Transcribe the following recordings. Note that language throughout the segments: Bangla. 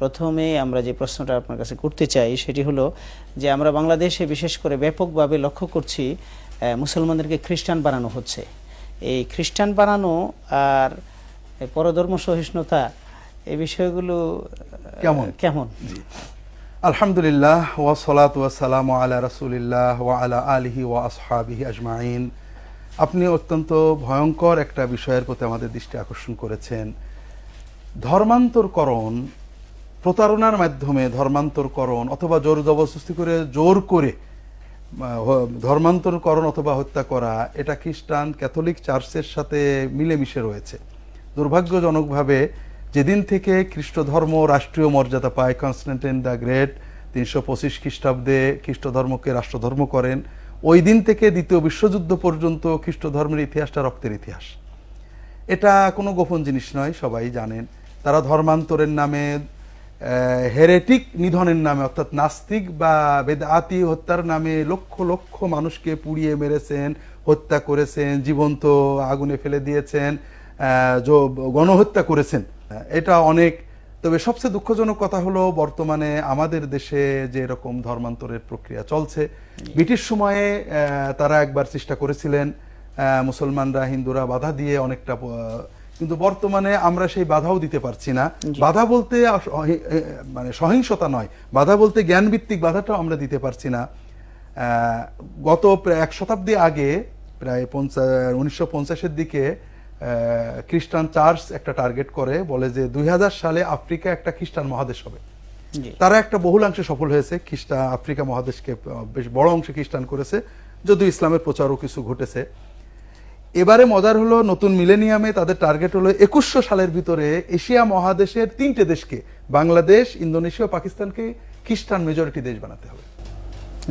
প্রথমে আমরা যে প্রশ্নটা আপনার কাছে করতে চাই সেটি হলো যে আমরা বাংলাদেশে বিশেষ করে ব্যাপকভাবে লক্ষ্য করছি মুসলমানদেরকে খ্রিস্টান বানানো হচ্ছে। এই খ্রিস্টান বানানো আর পরধর্ম সহিষ্ণুতা এই বিষয়গুলো কেমন? আলহামদুলিল্লাহ ওয়া সালাতু ওয়া সালামু আলা রাসূলিল্লাহ ওয়া আলা আলিহি ওয়া আসহাবিহি আজমাইন। আপনি অত্যন্ত ভয়ঙ্কর একটা বিষয়ের প্রতি আমাদের দৃষ্টি আকর্ষণ করেছেন। ধর্মান্তরকরণ, প্রতারণার মাধ্যমে ধর্মান্তরকরণ অথবা জোর জবরদস্তি করে জোর করে ধর্মান্তরকরণ অথবা হত্যা করা, এটা খ্রিস্টান ক্যাথলিক চার্চের সাথে মিলেমিশে রয়েছে। দুর্ভাগ্যজনকভাবে যেদিন থেকে খ্রিস্ট ধর্ম রাষ্ট্রীয় মর্যাদা পায়, কনস্টান্টাইন দ্য গ্রেট 325 খ্রিস্টাব্দে খ্রিস্ট ধর্মকে রাষ্ট্রধর্ম করেন, ওই দিন থেকে দ্বিতীয় বিশ্বযুদ্ধ পর্যন্ত খ্রিস্ট ধর্মের ইতিহাসটা রক্তের ইতিহাস। এটা কোনো গোপন জিনিস নয়, সবাই জানেন। তারা ধর্মান্তরের নামে, হেরেটিক নিধনের নামে অর্থাৎ নাস্তিক বা বেদাতি হত্যার নামে লক্ষ লক্ষ মানুষকে পুড়িয়ে মেরেছেন, হত্যা করেছেন, জীবন্ত আগুনে ফেলে দিয়েছেন, গণহত্যা করেছেন। এটা অনেক। তবে সবচেয়ে দুঃখজনক কথা হলো বর্তমানে আমাদের দেশে যে এরকম ধর্মান্তরের প্রক্রিয়া চলছে, ব্রিটিশ সময়ে তারা একবার চেষ্টা করেছিলেন, মুসলমানরা হিন্দুরা বাধা দিয়ে অনেকটা, কিন্তু বর্তমানে আমরা সেই বাধাও দিতে পারছি না। বাধা বলতে মানে সহিংসতা নয়, বাধা বলতে জ্ঞানভিত্তিক বাধাটাও আমরা দিতে পারছি না। গত প্রায় 1 শতাব্দী আগে, প্রায় 1950-এর দিকে খ্রিস্টান চার্চ একটা টার্গেট করে, বলে যে 2000 সালে আফ্রিকা একটা খ্রিস্টান মহাদেশ হবে। তারা একটা বহুলাংশে সফল হয়েছে, আফ্রিকা মহাদেশকে বেশ বড় অংশে খ্রিস্টান করেছে, যদিও ইসলামের প্রচারও কিছু ঘটেছে। এবারে মজার হলো, নতুন মিলেনিয়ামে তাদের টার্গেট হলো 2100 সালের ভিতরে এশিয়া মহাদেশের 3টে দেশকে, বাংলাদেশ, ইন্দোনেশিয়া, পাকিস্তানকে খ্রিস্টান মেজরিটি দেশ বানাতে হবে।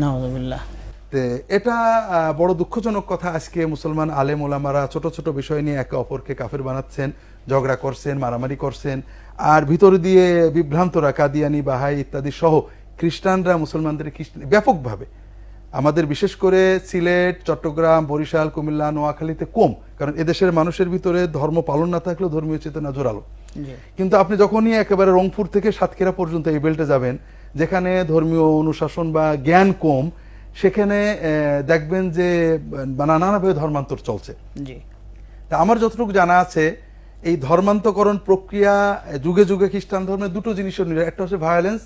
নাউযুবিল্লাহ। এটা বড় দুঃখজনক কথা। আজকে মুসলমান আলেম ওলামারা ছোট ছোট বিষয় নিয়ে একে অপরকে কাফের বানাচ্ছেন, ঝগড়া করছেন, মারামারি করছেন, আর ভিতর দিয়ে বিভ্রান্তরা, কাদিয়ানি, বাহাই ইত্যাদি সহ খ্রিস্টানরা মুসলমানদের ব্যাপকভাবে, আমাদের বিশেষ করে সিলেট, চট্টগ্রাম, বরিশাল, কুমিল্লা, নোয়াখালীতে কম, কারণ এদেশের মানুষের ভিতরে ধর্ম পালন না থাকলেও ধর্মীয় চেতনা জোরালো। কিন্তু আপনি যখনই একেবারে রংপুর থেকে সাতক্ষীরা পর্যন্ত এই বেল্টে যাবেন, যেখানে ধর্মীয় অনুশাসন বা জ্ঞান কম, সেখানে দেখবেন যে নানাভাবে ধর্মান্তর চলছে। তা আমার যতটুকু জানা আছে, এই ধর্মান্তকরণ প্রক্রিয়া যুগে যুগে খ্রিস্টান ধর্মের দুটো জিনিসের, একটা হচ্ছে ভায়োলেন্স,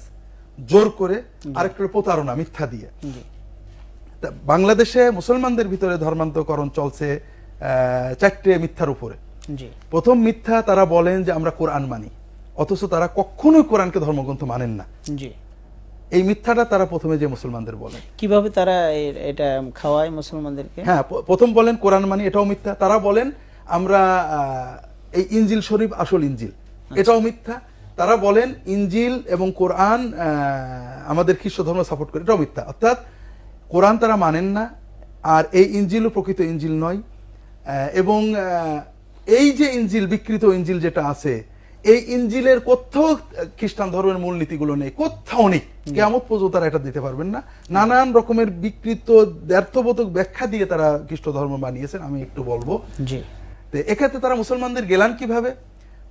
জোর করে, আরেকটা হচ্ছে প্রতারণা, মিথ্যা দিয়ে। বাংলাদেশে মুসলমানদের ভিতরে ধর্মান্তকরণ চলছে 4টে মিথ্যার উপরে। প্রথম মিথ্যা, তারা বলেন যে আমরা কোরআন মানি, অথচ তারা কখনোই কোরআনকে ধর্মগ্রন্থ মানেন না। এই মিথ্যাটা তারা প্রথমে যে মুসলমানদের বলেন। কিভাবে তারা এটা খাওয়ায় মুসলমানদেরকে? হ্যাঁ, প্রথম বলেন কোরআন মানি, এটাও মিথ্যা। তারা বলেন আমরা এই ইনজিল শরীফ আসল ইনজিল, এটাও মিথ্যা। তারা বলেন ইনজিল এবং কোরআন আমাদের খ্রিস্ট ধর্ম সাপোর্ট করে, এটাও মিথ্যা। অর্থাৎ কোরআন তারা মানেন না, আর এই ইনজিলও প্রকৃত ইনজিল নয়। এবং এই যে ইনজিল, বিকৃত ইনজিল যেটা আছে, এই ইনজিলের কোথাও খ্রিস্টান ধর্মের মূলনীতিগুলো নেই, কোথাও নেই। কিয়ামত পর্যন্ত তারা এটা দিতে পারবেন না। নানান রকমের বিকৃত দ্ব্যর্থবোধক ব্যাখ্যা দিয়ে তারা খ্রিস্ট ধর্ম বানিয়েছেন, আমি একটু বলবো। এক্ষেত্রে তারা মুসলমানদের গেলান কিভাবে?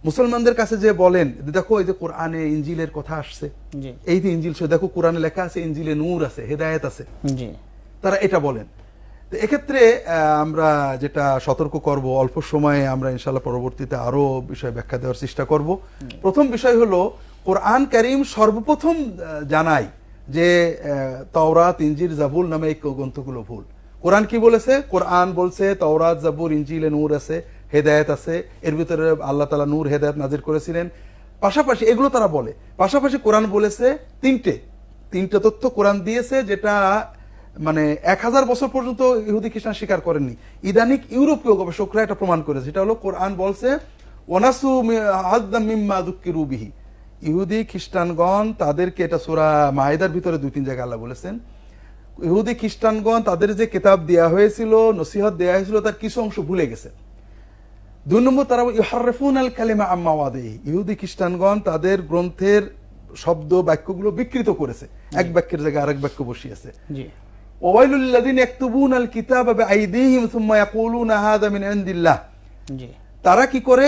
মুসলমানদের কাছে যে বলেন, দেখো এই যে কোরআনে ইনজিলের কথা আসছে, এই যে ইনজিল, দেখো কোরআনে লেখা আছে ইনজিলে নূর আছে, হেদায়েত আছে, তারা এটা বলেন। তো এক্ষেত্রে আমরা যেটা সতর্ক করব, অল্প সময়ে আমরা ইনশাআল্লাহ পরবর্তীতে আরো বিষয় ব্যাখ্যা দেওয়ার চেষ্টা করব। প্রথম বিষয় হলো, কোরআন কারীম সর্বপ্রথম জানায় যে তাওরাত, ইনজিল, জাবুর নামে এই গ্রন্থগুলো ভুল। কোরআন কি বলেছে? কোরআন বলছে তাওরাত, জাবুর, ইনজিলে নূর আছে, হেদায়েত আছে, এর ভিতরে আল্লাহ তাআলা নূর, হেদায়েত নাজিল করেছিলেন। পাশাপাশি এগুলো তারা বলে, পাশাপাশি কোরআন বলেছে তিনটে তথ্য কোরআন দিয়েছে, যেটা মানে 1000 বছর পর্যন্ত ইহুদি খ্রিস্টান স্বীকার করেননি। ইদানিক ইউরোপীয় গবেষকরা এটা প্রমাণ করেছে। এটা হলো, কোরআন বলছে ওয়ানাসু হাদ্দাম মিম্মা যুক্কিরু বিহি, ইহুদি খ্রিস্টানগণ তাদেরকে, এটা সূরা মায়েদার ভিতরে 2-3 জায়গায় আল্লাহ বলেছেন, ইহুদি খ্রিস্টানগণ তাদের যে কিতাব দেয়া হয়েছিল, নসিহত দেয়া হয়েছিল, তার কিছু অংশ ভুলে গেছে। 2 নম্বর, তারা ইউহাররিফুনাল কালিমা আম্মা ওয়াদিহি, ইহুদি খ্রিস্টানগণ তাদের গ্রন্থের শব্দ বাক্যগুলো বিকৃত করেছে, এক বাক্যের জায়গায় আরেক বাক্য বসিয়েছে। ওয়াইলুল লিল্লাযিনা ইয়াকতুবুনাল কিতাবা বিআইদিহিম সুম্মা ইয়াকুলুনা হাযা মিন ইনদিল্লাহ, তারা কি করে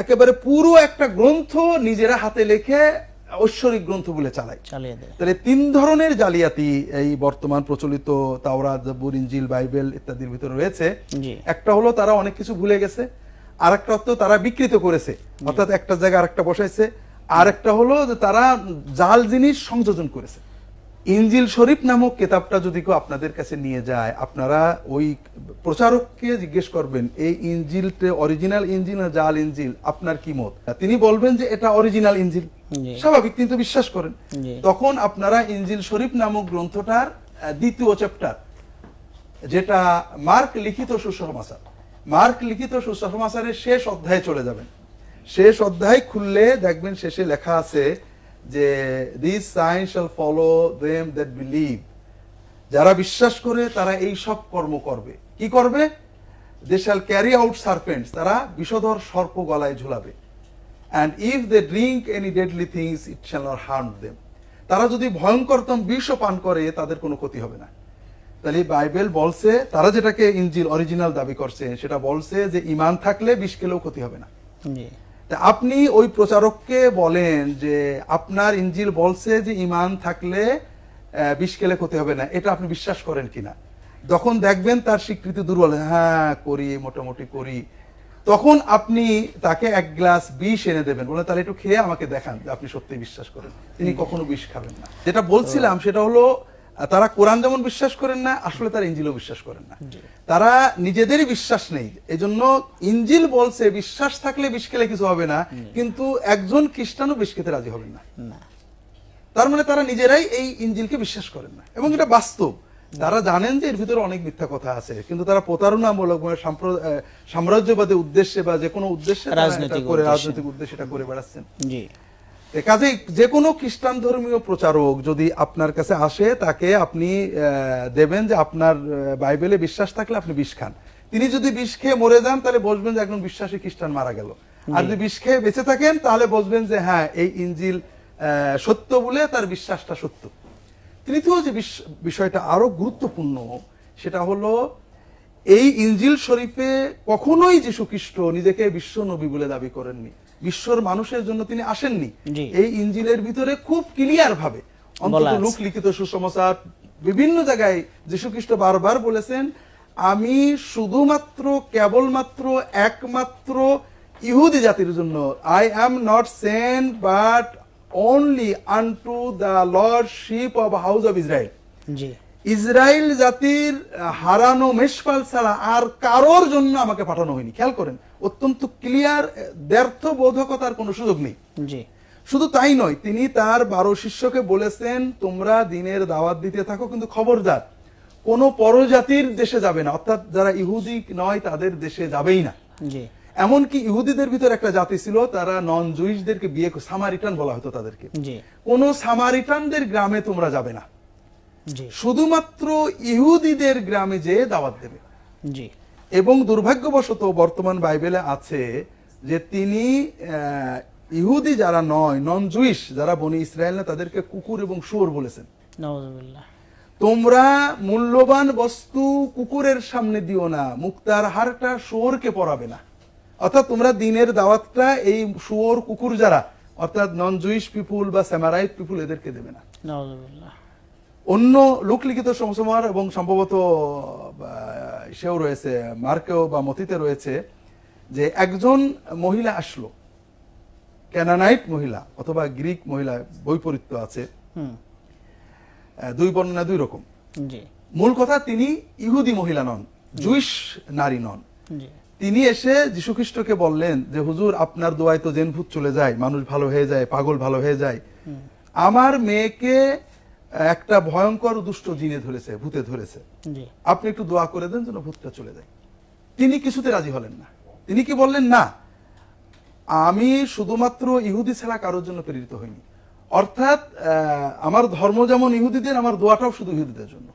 একেবারে পুরো একটা গ্রন্থ নিজেরা হাতে লেখে ঐশ্বরিক গ্রন্থ বলে চালিয়ে দেয়। তাহলে 3 ধরনের জালিয়াতি এই বর্তমান প্রচলিত তাওরাত, জাবুর, ইনজিল, বাইবেল ইত্যাদির ভিতরে রয়েছে। একটা হলো তারা অনেক কিছু ভুলে গেছে, আরেকটা হলো তারা বিকৃত করেছে, অর্থাৎ একটা জায়গায় আরেকটা বসাইছে, আরেকটা হলো যে তারা জাল জিনিস সংযোজন করেছে। ইনজিল শরীফ নামক কিতাবটা যদি কেউ আপনাদের কাছে নিয়ে যায়, আপনারা ওই প্রচারককে জিজ্ঞেস করবেন এই ইনজিলটা অরিজিনাল ইনজিল না জাল ইনজিল, আপনার কি মত? তিনি বলবেন যে এটা অরিজিনাল ইনজিল, স্বাভাবিক, তিনি তো বিশ্বাস করেন। তখন আপনারা ইনজিল শরীফ নামক গ্রন্থটার 2য় চ্যাপ্টার, যেটা মার্ক লিখিত সুসমাচার, মার্ক লিখিত সুসমাচারের শেষ অধ্যায়ে চলে যাবেন। শেষ অধ্যায় খুললে দেখবেন শেষে লেখা আছে যে this sign shall follow them that believe, যারা বিশ্বাস করে তারা এই সব কর্ম করবে। কি করবে? They shall carry out serpents, তারা বিষধর সর্প গলায় ঝুলাবে। and if they drink any deadly things it shall not harm them, তারা যদি ভয়ঙ্করতম বিষও পান করে তাদের কোনো ক্ষতি হবে না। তাহলে বাইবেল বলছে, তারা যেটাকে ইনজিল অরিজিনাল দাবি করছে সেটা বলছে যে ঈমান থাকলে বিষ খেলেও ক্ষতি হবে না। তা আপনি ওই প্রচারককে বলেন যে আপনার ইনজিল বলছে যে ঈমান থাকলে বিষ খেলে ক্ষতি হবে না, এটা আপনি বিশ্বাস করেন কিনা? যখন দেখবেন তার স্বীকৃতি দুর্বল, হ্যাঁ করি, মোটামুটি করি, তখন আপনি তাকে 1 গ্লাস বিষ এনে দেবেন, বলে তাহলে একটু খেয়ে আমাকে দেখান যে আপনি সত্যি বিশ্বাস করেন। তিনি কখনো বিষ খাবেন না। যেটা বলছিলাম সেটা হলো তারা কোরআন যেমন বিশ্বাস করেন না, আসলে তারা ইনজিলও বিশ্বাস করেন না। তারা নিজেদেরই বিশ্বাস নেই, এজন্য ইনজিল বলছে বিশ্বাস থাকলে বিষ খেলে কিছু হবে না, কিন্তু একজন খ্রিস্টানও বিষ খেতে রাজি হবেন না। তার মানে তারা নিজেরাই এই ইনজিলকে বিশ্বাস করেন না, এবং এটা বাস্তব। তারা জানেন যে এর ভিতরে অনেক মিথ্যা কথা আছে, কিন্তু তারা প্রতারণামূলক সাম্রাজ্যবাদী উদ্দেশ্যে বা যে কোনো উদ্দেশ্যে রাজনৈতিক উদ্দেশ্যে এটা করে বেড়াচ্ছেন। কাজে যে কোনো খ্রিস্টান ধর্মীয় প্রচারক যদি আপনার কাছে আসে, তাকে আপনি দেবেন যে আপনার বাইবেলে বিশ্বাস থাকলে আপনি বিষ খান। তিনি যদি বিষ খেয়ে মরে যান তাহলে বলবেন যে একজন বিশ্বাসী খ্রিস্টান মারা গেল, আর যদি বিষ খেয়ে বেঁচে থাকেন তাহলে বলবেন যে হ্যাঁ এই ইনজিল সত্য বলে তার বিশ্বাসটা সত্য। তৃতীয় যে বিষয়টা আরো গুরুত্বপূর্ণ সেটা হলো এই ইনজিল শরীফে কখনোই যীশু খ্রিস্ট নিজেকে বিশ্ব নবী বলে দাবি করেননি, বিশ্বর মানুষের জন্য তিনি আসেননি। এই ইনজিলের ভিতরে খুব ক্লিয়ার ভাবে, অন্তত লূক লিখিত সুসমাচার বিভিন্ন জায়গায় যীশু খ্রিস্ট বারবার বলেছেন, আমি শুধুমাত্র কেবলমাত্র একমাত্র ইহুদি জাতির জন্য, I am not sent but only unto the lordship of house of Israel, Israel জাতির হারানো মেষপাল ছাড়া আর কারোর জন্য আমাকে পাঠানো হয়নি। খেয়াল করেন, অত্যন্ত ক্লিয়ার, ব্যর্থবোধকতার কোনো সুযোগ নেই। শুধু তাই নয়, তিনি তার 12 শিষ্যকে বলেছেন তোমরা দিনের দাওয়াত দিতে থাকো, কিন্তু খবরদার কোন পরজাতির দেশে যাবে না, অর্থাৎ যারা ইহুদি নয় তাদের দেশে যাবেই না। এমনকি ইহুদিদের ভিতর একটা জাতি ছিল, তারা নন জুইশদেরকে বিয়ে, সামারিটান বলা হতো তাদেরকে, কোন সামারিটানদের গ্রামে তোমরা যাবে না, শুধুমাত্র ইহুদিদের গ্রামে যে দাওয়াত দেবে। এবং দুর্ভাগ্যবশত বর্তমান বাইবেলে আছে যে তিনি ইহুদি যারা নয়, নন জুইশ যারা বনি ইসরায়েল না, তাদেরকে কুকুর এবং শুয়োর বলেছেন। তোমরা মূল্যবান বস্তু কুকুরের সামনে দিও না, মুক্তার হারটা শুয়োরকে পরাবে না। অর্থাৎ তোমরা দিনের দাওয়াতটা এই শুয়োর কুকুর যারা, অর্থাৎ নন জুইশ পিপুল বা স্যামারাইট পিপুল, এদেরকে দেবে না। অন্য লোক লিখিত সমসমার এবং সম্ভবত সেও রয়েছে, মার্কেও বা মতিতে রয়েছে, যে একজন মহিলা আসলো, ক্যানানাইট মহিলা অথবা গ্রিক মহিলা, বৈপরীত্য আছে, 2 বর্ণনা 2 রকম। মূল কথা তিনি ইহুদি মহিলা নন, জুইশ নারী নন। তিনি এসে যীশু খ্রিস্টকে বললেন যে হুজুর আপনার দোয়ায় তো জিন ভূত চলে যায়, মানুষ ভালো হয়ে যায়, পাগল ভালো হয়ে যায়, আমার মেয়েকে একটা ভয়ঙ্কর দুষ্ট জিনে ধরেছে, ভূতে ধরেছে, আপনি একটু দোয়া করে দেন যেন ভূতটা চলে যায়। তিনি কিছুতে রাজি হলেন না। তিনি কি বললেন, না আমি শুধুমাত্র ইহুদি ছাড়া কারোর জন্য প্রেরিত হইনি, অর্থাৎ আমার ধর্ম যেমন ইহুদিদের, আমার দোয়াটাও শুধু ইহুদিদের জন্য।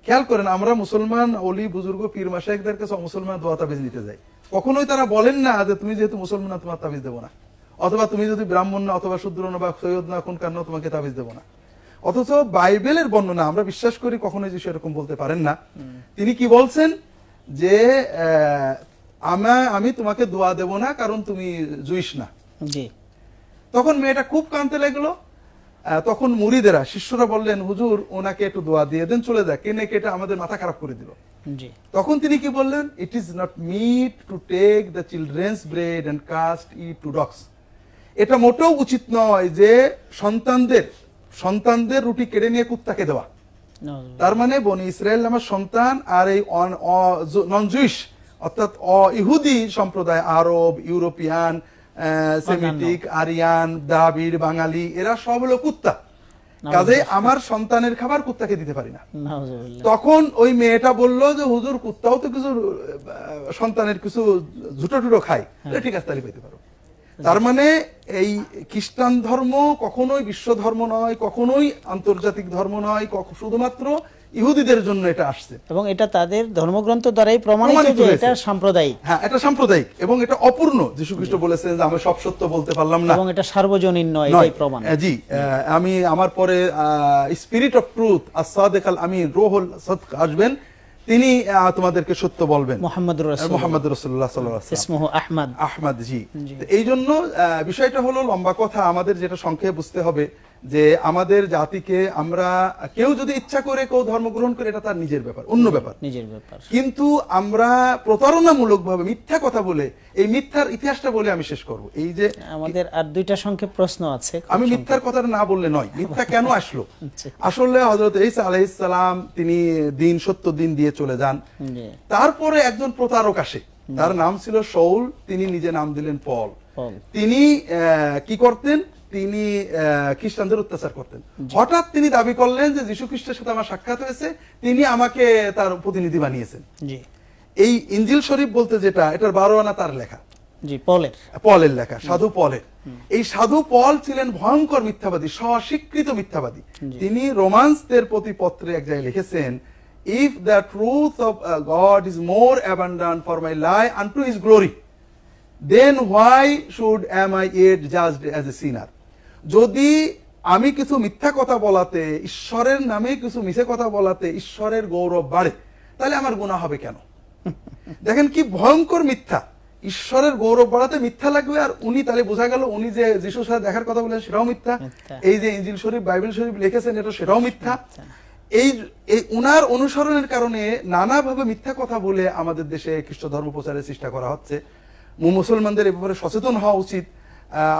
খেয়াল করেন, আমরা মুসলমান অলি বুজুর্গ পীর মাশায়েখদের কাছে মুসলমান দোয়া তাবিজ নিতে যাই, কখনোই তারা বলেন না যে তুমি যেহেতু মুসলমান না তোমার তাবিজ দেবো না, অথবা তুমি যদি ব্রাহ্মণ না অথবা শূদ্র না বা সৈয়দ না এখনকার না তোমাকে তাবিজ দেবো না। অথচ বাইবেলের বর্ণনা আমরা বিশ্বাস করি কখনোই যিশু এরকম বলতে পারেন না। তিনি কি বলছেন যে আমি তোমাকে দোয়া দেব না, কারণ তুমি জুইশ না। জি। তখন মেয়েটা খুব কাঁদতে লাগলো। তখন মুরিদেরা, শিষ্যরা বললেন, হুজুর ওনাকে একটু দোয়া দিয়ে দেন, চলে যাক, কেনে কেটে আমাদের মাথা খারাপ করে দিল। জি। তখন তিনি কি বললেন? It is not meet to take the children's bread and cast it to dogs. এটা মোটেও উচিত নয় যে সন্তানদের রুটি কেড়ে নিয়ে কুত্তাকে দেওয়া। তার মানে বনি ইসরায়েল আমার সন্তান আর এই নন জুইশ অর্থাৎ ইহুদি সম্প্রদায়, আরব, ইউরোপিয়ান, সেমিটিক, আরিয়ান, দ্রাবিড়, বাঙালি, এরা সব হলো কুত্তা। কাজে আমার সন্তানের খাবার কুত্তাকে দিতে পারি না। তখন ওই মেয়েটা বলল যে হুজুর কুত্তাও তো কিছু সন্তানের কিছু ঝুটো টুটো খায়, ঠিক আছে তাহলে পেতে পারো। তার মানে এই খ্রিস্টান ধর্ম কখনোই বিশ্ব ধর্ম নয়, কখনোই আন্তর্জাতিক ধর্ম নয়, শুধুমাত্র ইহুদিদের জন্য এটা আসছে, এবং এটা তাদের ধর্মগ্রন্থ দ্বারাই প্রমাণিত যে এটা সাম্প্রদায়িক। হ্যাঁ, এটা সাম্প্রদায়িক এবং এটা অপূর্ণ। যীশু খ্রিস্ট বলেছেন যে আমি সব সত্য বলতে পারলাম না, এবং এটা সার্বজনীন নয়, এটাই প্রমাণ। জি, আমি আমার পরে স্পিরিট অফ ট্রুথ as-সাদিক আল-আমিন, রূহুল সিদক আসবেন, তিনি তোমাদেরকে সত্য বলবেন। মুহাম্মদুর রাসূলুল্লাহ সাল্লাল্লাহু আলাইহি ওয়াসাল্লাম, ইসমুহু আহমদ। জি। এই জন্য বিষয়টা হলো লম্বা কথা, আমাদের যেটা সংক্ষেপে বুঝতে হবে যে আমাদের জাতিকে আমরা কেউ যদি ইচ্ছা করে কেউ ধর্ম গ্রহণ করে, এটা তার নিজের ব্যাপার, অন্য ব্যাপার, নিজের ব্যাপার। কিন্তু আমরা প্রতারণামূলক ভাবে মিথ্যা কথা বলে, এই মিথ্যার ইতিহাসটা বলে আমি শেষ করব। এই যে আমাদের আর দুইটা সংক্ষেপ প্রশ্ন আছে, আমি মিথ্যার কথাটা না বললে নয়। মিথ্যা কেন আসলো? আসলে হযরত ঈসা আলাইহিস সালাম তিনি দিন, সত্য দিন দিয়ে চলে যান। তারপরে একজন প্রতারক আসে, তার নাম ছিল শাউল, তিনি নিজে নাম দিলেন পল। তিনি কি করতেন? তিনি খ্রিস্টানদের অত্যাচার করতেন। হঠাৎ তিনি দাবি করলেন যে যীশু খ্রিস্টের সাথে আমার সাক্ষাৎ হয়েছে, তিনি আমাকে তার প্রতিনিধি বানিয়েছেন। এই ইনজিল শরীফ বলতে যেটা, এটার 12 আনা তার লেখা, পলের লেখা, সাধু পলের। এই সাধু পল ছিলেন ভয়ঙ্কর মিথ্যাবাদী, স্বস্বীকৃত মিথ্যাবাদী। তিনি রোমান্সদের প্রতি পত্রে এক জায়গায় লিখেছেন, if the truth of god is more abundant for my lie আনটু his glory, then why should am I yet judged as a sinner? যদি আমি কিছু মিথ্যা কথা বলাতে, ঈশ্বরের নামে কিছু মিছে কথা বলাতে ঈশ্বরের গৌরব বাড়ে, তাহলে আমার গুনাহ হবে কেন? দেখেন কি ভয়ঙ্কর মিথ্যা। ঈশ্বরের গৌরব বাড়াতে মিথ্যা লাগবে, আর উনি তাহলে বোঝা গেল উনি যে যিশুর সাথে দেখার কথা বলেন সেটাও মিথ্যা, এই যে ইনজিল শরীফ, বাইবেল শরীফ লিখেছেন এটা সেটাও মিথ্যা। এই উনার অনুসরণের কারণে নানাভাবে মিথ্যা কথা বলে আমাদের দেশে খ্রিস্ট ধর্ম প্রচারের চেষ্টা করা হচ্ছে। মুসলমানদের এ ব্যাপারে সচেতন হওয়া উচিত।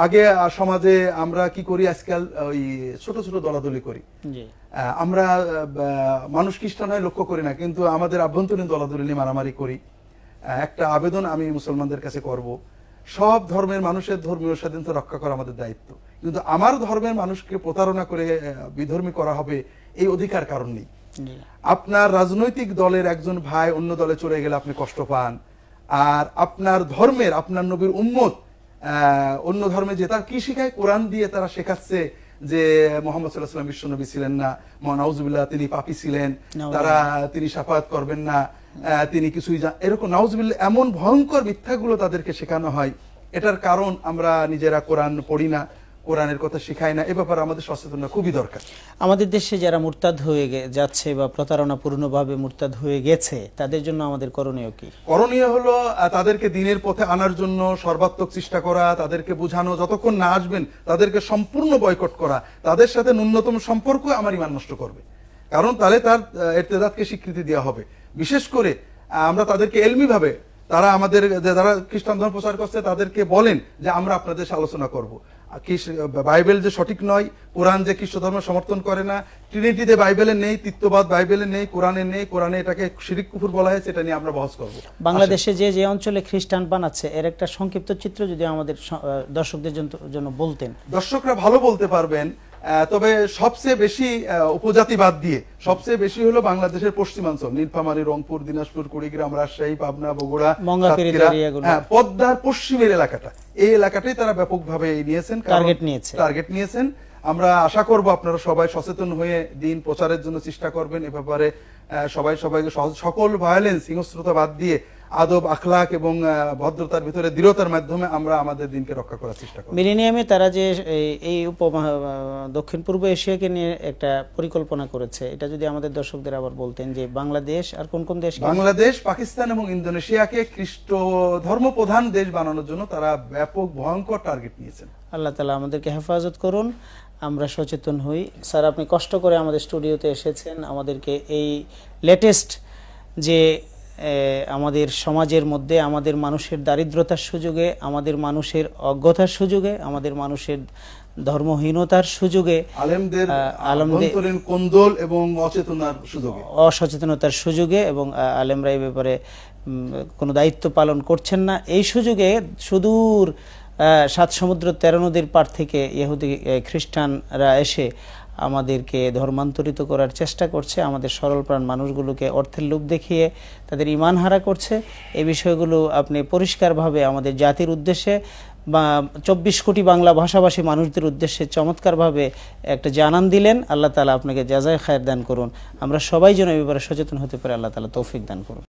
আগে সমাজে আমরা কি করি, আজকাল ওই ছোট ছোট দলাদলি করি। আমরা মানুষ খ্রিস্টান হয় লক্ষ্য করি না, কিন্তু আমাদের আভ্যন্তরীণ দলাদলি নিয়ে মারামারি করি। একটা আবেদন আমি মুসলমানদের কাছে করব, সব ধর্মের মানুষের ধর্মীয় স্বাধীনতা রক্ষা করা আমাদের দায়িত্ব, কিন্তু আমার ধর্মের মানুষকে প্রতারণা করে বিধর্মী করা হবে এই অধিকার কারণ নেই। আপনার রাজনৈতিক দলের একজন ভাই অন্য দলে চলে গেলে আপনি কষ্ট পান, আর আপনার ধর্মের, আপনার নবীর উম্মত অন্য ধর্মে যে তার কি শেখায়, কোরআন দিয়ে তারা শেখাচ্ছে যে মুহাম্মদ সাল্লাল্লাহু আলাইহি ওয়াসাল্লাম বিশ্বনবী ছিলেন না, নাউজুবিল্লাহ তিনি পাপী ছিলেন, তিনি শাফায়াত করবেন না, তিনি কিছুই এরকম নাউজুবিল্লাহ, এমন ভয়ঙ্কর মিথ্যাগুলো তাদেরকে শেখানো হয়। এটার কারণ আমরা নিজেরা কোরআন পড়ি না, কোরআনের কথা শেখায় না। এ ব্যাপারে আমাদের সচেতন খুবই দরকার। আমাদের দেশে যারা মুরতাদ হয়ে যাচ্ছে বা প্রতারণাপূর্ণভাবে মুরতাদ হয়ে গেছে, তাদের জন্য আমাদের করণীয় কি? করণীয় হলো তাদেরকে দ্বীনের পথে আনার জন্য সর্বাত্মক চেষ্টা করা, তাদেরকে বোঝানো, যতক্ষণ না আসবেন তাদেরকে সম্পূর্ণ বয়কট করা, তাদের সাথে ন্যূনতম সম্পর্ক আমার ঈমান নষ্ট করবে, কারণ তাহলে তার ইরতিদাদকে স্বীকৃতি দেওয়া হবে। বিশেষ করে আমরা তাদেরকে এলমি ভাবে, তারা আমাদের যারা খ্রিস্টান ধর্ম প্রচার করছে তাদেরকে বলেন যে আমরা আপনাদের সাথে আলোচনা করব, বাইবেল যে সঠিক নয়, কোরআন যে খ্রিস্ট ধর্ম সমর্থন করে না, ট্রিনিটিতে বাইবেলে নেই, তৃতীয়বাদ বাইবেলে নেই, কোরআনে নেই, কোরআনে এটাকে শিরক কুফর বলা হয়েছে, এটা নিয়ে আমরা বহস করব। বাংলাদেশে যে অঞ্চলে খ্রিস্টান বানাচ্ছে এর একটা সংক্ষিপ্ত চিত্র যদি আমাদের দর্শকদের জন্য বলতেন। দর্শকরা ভালো বলতে পারবেন, তবে সবচেয়ে বেশি উপজাতিবাদ দিয়ে সবচেয়ে বেশি হলো বাংলাদেশের পশ্চিমাঞ্চল, নীলফামারী, রংপুর, দিনাজপুর, কুড়িগ্রাম, রাজশাহী, পাবনা, বগুড়া, পদ্মার পশ্চিমের এলাকাটা, এই এলাকাটাই তারা ব্যাপকভাবে নিয়েছেন, টার্গেট নিয়েছেন। আমরা আশা করব আপনারা সবাই সচেতন হয়ে দিন প্রচারের জন্য চেষ্টা করবেন। এ ব্যাপারে সবাইকে সকল ভায়োলেন্স, হিংস্রতা বাদ দিয়ে আদব আখলাক এবং ভদ্রতার ভিতরে দৃঢ়তার মাধ্যমে আমরা আমাদের দিনকে রক্ষা করার চেষ্টা করব। মিলেনিয়ামে তারা যে এই দক্ষিণ পূর্ব এশিয়াকে নিয়ে একটা পরিকল্পনা করেছে, এটা যদি আমাদের দর্শকদের আবার বলতেন যে বাংলাদেশ আর কোন কোন দেশ? বাংলাদেশ, পাকিস্তান এবং ইন্দোনেশিয়াকে খ্রিস্ট ধর্ম প্রধান দেশ বানানোর জন্য তারা ব্যাপক ভয়ঙ্কর টার্গেট নিয়েছেন। আল্লাহ তাআলা আমাদেরকে হেফাজত করুন, আমরা সচেতন হই। স্যার, আপনি কষ্ট করে আমাদের স্টুডিওতে এসেছেন, আমাদেরকে এই লেটেস্ট যে আমাদের সমাজের মধ্যে আমাদের মানুষের দারিদ্রতার সুযোগে, আমাদের মানুষের অজ্ঞতার সুযোগে, আমাদের মানুষের ধর্মহীনতার সুযোগে, আলেমদের আভ্যন্তরীণ কোন্দল এবং অসচেতনতার সুযোগে এবং আলেমরা এই ব্যাপারে কোনো দায়িত্ব পালন করছেন না, এই সুযোগে সুদূর 7 সমুদ্র 13 নদীর পার থেকে ইহুদি খ্রিস্টানরা এসে আমাদেরকে ধর্মান্তরিত করার চেষ্টা করছে, আমাদের সরলপ্রাণ মানুষগুলোকে অর্থের লোভ দেখিয়ে তাদের ঈমান হারা করছে। এই বিষয়গুলো আপনি পরিষ্কারভাবে আমাদের জাতির উদ্দেশ্যে বা 24 কোটি বাংলা ভাষাভাষী মানুষদের উদ্দেশ্যে চমৎকারভাবে একটা জানান দিলেন। আল্লাহ তাআলা আপনাকে জাযায়ে খায়ের দান করুন। আমরা সবাই যেন এই ব্যাপারে সচেতন হতে পারে, আল্লাহ তাআলা তৌফিক দান করুন।